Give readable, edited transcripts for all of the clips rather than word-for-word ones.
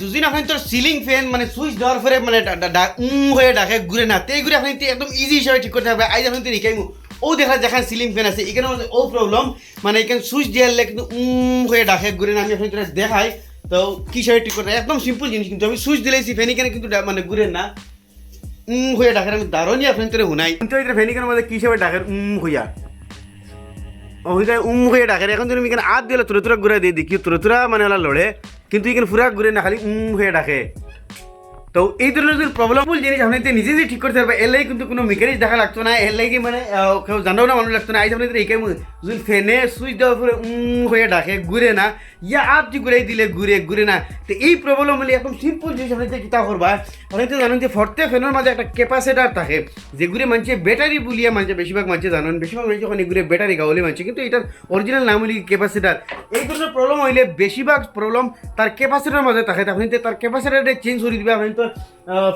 যদি না তোর সিলিং ফ্যান মানে সুইচ দেওয়ার পরে মানে হয়ে ডাকে ঘুরে না তো এইগুলো আপনি একদম ইজি হিসাবে ঠিক করতে হবে। আজ আপনি রিকাইমু ও দেখা যেখানে সিলিং ফ্যান আছে এখানে মধ্যে ও প্রবলেম মানে এখানে সুইচ দেওয়ালে কিন্তু হয়ে ডাকে ঘুরে না। আমি আপনি তোরা দেখাই তো কী হিসাবে ঠিক করতে একদম সিম্পল জিনিস, কিন্তু আমি সুইচ দিলেছি ফ্যান এখানে কিন্তু মানে ঘুরে না হয়ে ডাকের আমি দারুণই আপনি তোরা শুনাই কিন্তু এটা ফ্যান এখানে মধ্যে কী হিসাবে ডাকের হইয়া হয়ে ডাকে। এখন যদি আমি এখানে হাত দিলে তুরা ঘুরে দিয়ে দেখি তুরা মানে ওরা লড়ে কিন্তু এখানে পুরা ঘুরে না খালি হয়ে ডাকে। তো এই ধরনের যদি প্রবলেমফুল জিনিস আপনি নিজে নিজে ঠিক করতে পারবে এলাই কিন্তু কোনো মেকানিক দেখা লাগতো না, এর লাগে মানে কেউ জানাও না মানুষ লাগতো না। আজ আপনি এইখানে যদি ফ্যানে সুইচ দেওয়ার পরে হয়ে ডাকে ঘুরে না ইয়া আর যে ঘুরাই দিলে ঘুরে না। তো এই প্রবলেম হলে একদম সিম্পল জিনিস আপনি কিতা করবা। আপনি তো জানেন যে ফর্তে ফ্যানের মাঝে একটা ক্যাপাসিটার থাকে যেগুলি মানছে ব্যাটারি বলিয়া মানছে, বেশিরভাগ মানছে জানেন, বেশিরভাগ মানুষ যখন এগুলো ব্যাটারি গাওয়ালে মানছে কিন্তু এটার অরিজিনাল নাম হলি ক্যাপাসিটার। এই ধরনের প্রবলেম হইলে বেশিরভাগ প্রবলেম তার ক্যাপাসিটার মাঝে থাকে। আপনি তার ক্যাপাসিটারটা চেঞ্জ করে দিবে। আপনি তো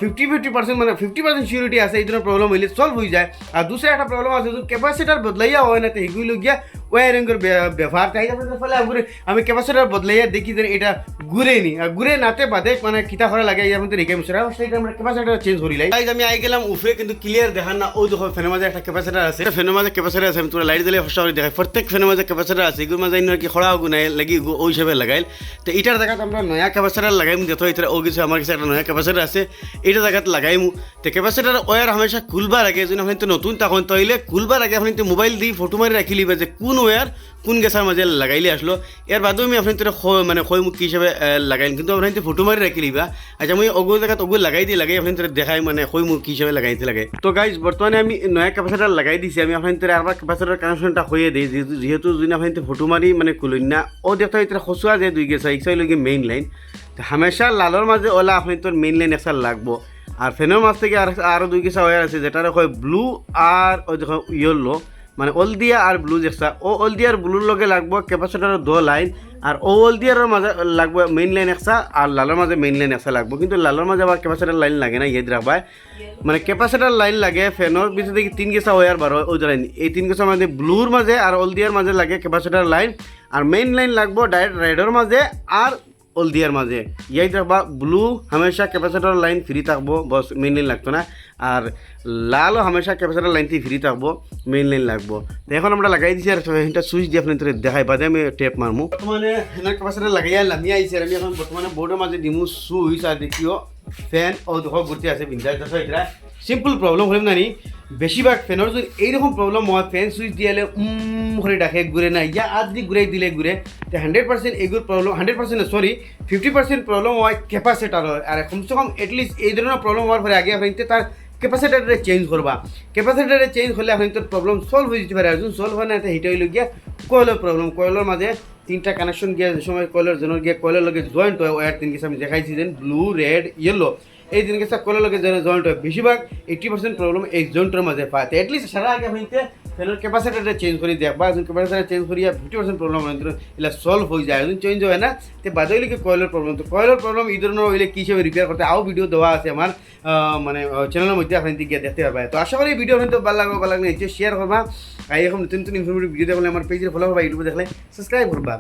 50% মানে 50% সিউরিটি আছে এই ধরনের প্রবলেম হইলে সলভ হয়ে যায়। আর দুসরা একটা প্রবলেম আছে যদি ক্যাপাসিটার বদলাইয়া হয় না তো এগুলো গিয়া ওয়ারিংয়ের ব্যবহার তাই ফলে আমি ক্যাপাসিটার বদলাইয়া দেখি যে এটা ঘুরে নি ঘুরে নাতে বাদে মানে কিতা করা লাগে এই আমাদের রেখে মিশরা সেইটা আমরা ক্যাপাসিটার চেঞ্জ করি লাই। আমি আই গেলাম উপরে কিন্তু ক্লিয়ার দেখান না। ও দেখো ফ্যানের মাঝে একটা ক্যাপাসিটার আছে, ফ্যানের মাঝে ক্যাপাসিটার আছে। আমি তোরা লাইট দিলে ফসা করে দেখাই প্রত্যেক ফ্যানের মাঝে ক্যাপাসিটার আছে। এগুলোর মাঝে কি খড়া গুনাই লাগি ওই হিসাবে লাগাইল। তো এটার জায়গাত আমরা নয়া ক্যাপাসিটার লাগাইম দেখো এটা ও কিছু আমার কাছে একটা নয়া ক্যাপাসিটার আছে এটা জায়গাত লাগাইমু। তো ক্যাপাসিটার ওয়ার হামেশা খুলবার আগে যদি আপনি তো নতুন তখন তৈলে খুলবার আগে আপনি তো মোবাইল দিয়ে ফটো মারি রাখি লিবা যে কোন ওয়ার কোন গ্যাসের মাঝে লাগাইলে আসলো। এর বাদেও আমি আপনি তোরা মানে মুখী হিসাবে লাগাইম কিন্তু আপনি ফটো মারি রাখি লিবা। আচ্ছা আমি অগো জায়গাত অগো লাগাই আপনি তোরা দেখাই মানে মুখী হিসাবে লাগাইতে লাগে। তো গাইজ বর্তমানে আমি নয়া ক্যাপাসিটার লাগাই দিছি। আমি আপনি তোরা আবার ক্যাপাসিটার কানেকশনটা হয়ে দিই যেহেতু যদি আপনি ফটো মারি মানে খুলুন না ও দেখতে হয় তোরা খসুয়া যায় দুই গেছে এক লগে মেইন লাইন হামেশা লালর মাঝে ওলা আপনি তোর মেইন লাইন একটা লাগবো। আর ফ্যানের মাঝ থেকে আরও দুই গেছা ওয়ার আছে যেটা হয় ব্লু আর ওই দেখো ইয়েলো মানে অলদিয়া আর ব্লু দেখছা ও অলদিয়ার ব্লুর লগে লাগবো ক্যাপাসিটারের দো লাইন আর ও অলদিয়ারের মাঝে লাগবো মেইন লাইন একটা আর লালের মাঝে মেইন লাইন একটা লাগবো। কিন্তু লালের মাঝে আবার ক্যাপাসিটার লাইন লাগে না ইয়ে রাখবা মানে ক্যাপাসিটার লাইন লাগে ফ্যানের পিছনে দেখি 3 গেছা ওয়ার বার ওই লাইন এই 3 গেছার মাঝে ব্লুর মাঝে আর অলদিয়ার মাঝে লাগে ক্যাপাসিটার লাইন আর মেইন লাইন লাগবো ডাইরেক্ট রেডের মাঝে আর অলদিয়ার মাঝে ইয়াই থাকবা। ব্লু হামেশা ক্যাপাসিটার লাইন ফ্রি থাকবো বস মেইন লাইন লাগতো না আর লালও হামেশা ক্যাপাসিটার লাইনটি ফ্রি থাকবো মেইন লাইন লাগবো। এখন আমরা লাগাই দিছি আর এটা সুইচ দিয়ে আপনি দেখাই বাদে আমি টেপ মারমু। বর্তমানে ক্যাপাসিটার লাগাই আমি আইছি আর আমি এখন বর্তমানে বোর্ডের মাঝে দিমু সুইচ আর দেখিও ফ্যান ও দেখো ঘুরতে আছে বিন্দাস দেখো এটা সিম্পল প্রবলেম হলাম না নি। বেশিরভাগ ফ্যানের যদি এইরকম প্রবলেম হয় ফ্যান সুইচ দিয়ালে করে ডাকে ঘুরে না ইয়া আদি ঘুরাই দিলে ঘুরে তো 100% এগুলো প্রবলেম 100% সরি 50% প্রবলেম হয় ক্যাপাসিটার হয়। আর কমসে কম এটলিস্ট এই ধরনের প্রবলেম হওয়ার পরে আগে আপনি তার ক্যাপাসিটারে চেঞ্জ করবা। ক্যাপাসিটারে চেঞ্জ হলে আপনি তোর প্রবলেম সলভ হয়ে যেতে পারে। আর যদি সলভ হয় না তো হিট হইল গিয়া কয়েলের প্রবলেম। কয়েলের মাঝে 3টা কানেকশন গিয়া যে সময় কয়েলের জন্য গিয়া কয়েলের লগে জয়েন্ট হয় ওয়ার 3 গেছে আমি দেখাইছি যেন ব্লু রেড ইয়েলো এই 3 গেছে কয়েলের লগে জয়েন্ট হয়। বেশিরভাগ 80% প্রবলেম এই জয়েন্টের মাঝে পায়। তো এটলিস্ট সারা আগে আপনি ফ্যানের ক্যাপাসিটারটা চেঞ্জ করে দেখবা। যদি ক্যাপাসিটার চেঞ্জ করিয়া 50% প্রবলেম এগুলো সলভ হয়ে যায়। যদি চেঞ্জ হয় না তো বাদে হইলে কি কয়েলের প্রবলেম। তো কয়েলের প্রবলেম এই ধরনের হইলে কী হিসেবে রিপেয়ার করতে আরও ভিডিও দেওয়া আছে আমার মানে চ্যানেলের মধ্যে আপনি গিয়ে দেখতে পারবেন। তো আশা করি ভিডিও কিন্তু ভালো লাগবে নিশ্চয়ই শেয়ার করবা। আর এরকম নতুন নতুন ইনফরমেটিভ ভিডিও দেখলে আমার পেজে ফলো করবা, ইউটিউবে দেখলে সাবস্ক্রাইব করবা।